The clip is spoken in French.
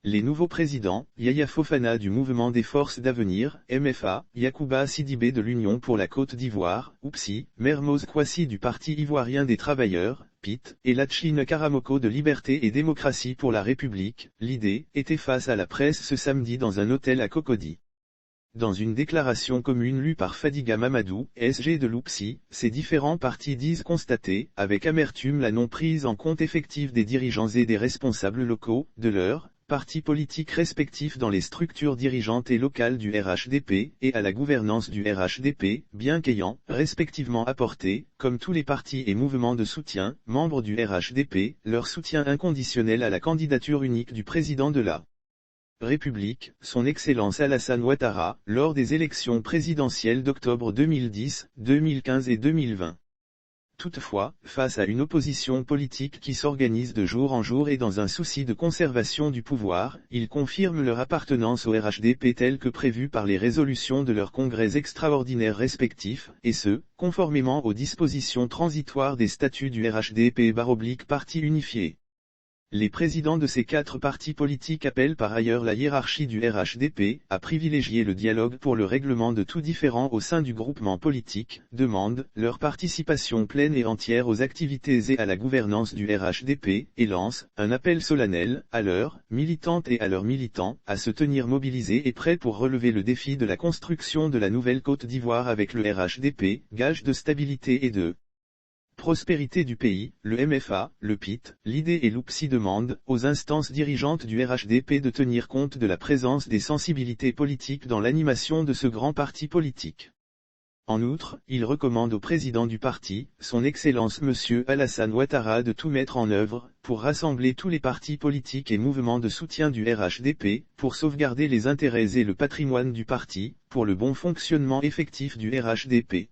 Les nouveaux présidents, Yahya Fofana du Mouvement des Forces d'Avenir, MFA, Yacouba Sidibé de l'Union pour la Côte d'Ivoire, UPSI, Mermoz Kouassi du Parti ivoirien des travailleurs, PIT, et Latchine Karamoko de Liberté et démocratie pour la République, l'idée, étaient face à la presse ce samedi dans un hôtel à Cocody. Dans une déclaration commune lue par Fadiga Mamadou, SG de l'UPSI, ces différents partis disent constater, avec amertume la non-prise en compte effective des dirigeants et des responsables locaux, de leurs partis politiques respectifs dans les structures dirigeantes et locales du RHDP, et à la gouvernance du RHDP, bien qu'ayant, respectivement apporté, comme tous les partis et mouvements de soutien, membres du RHDP, leur soutien inconditionnel à la candidature unique du président de la République, son Excellence Alassane Ouattara, lors des élections présidentielles d'octobre 2010, 2015 et 2020. Toutefois, face à une opposition politique qui s'organise de jour en jour et dans un souci de conservation du pouvoir, ils confirment leur appartenance au RHDP tel que prévu par les résolutions de leurs congrès extraordinaires respectifs, et ce, conformément aux dispositions transitoires des statuts du RHDP/Parti unifié. Les présidents de ces quatre partis politiques appellent par ailleurs la hiérarchie du RHDP à privilégier le dialogue pour le règlement de tout différend au sein du groupement politique, demandent leur participation pleine et entière aux activités et à la gouvernance du RHDP, et lancent un appel solennel à leurs militantes et à leurs militants à se tenir mobilisés et prêts pour relever le défi de la construction de la nouvelle Côte d'Ivoire avec le RHDP, gage de stabilité et de prospérité du pays. Le MFA, le PIT, l'IDE et l'UPSI demandent aux instances dirigeantes du RHDP de tenir compte de la présence des sensibilités politiques dans l'animation de ce grand parti politique. En outre, ils recommandent au président du parti, son Excellence M. Alassane Ouattara de tout mettre en œuvre, pour rassembler tous les partis politiques et mouvements de soutien du RHDP, pour sauvegarder les intérêts et le patrimoine du parti, pour le bon fonctionnement effectif du RHDP.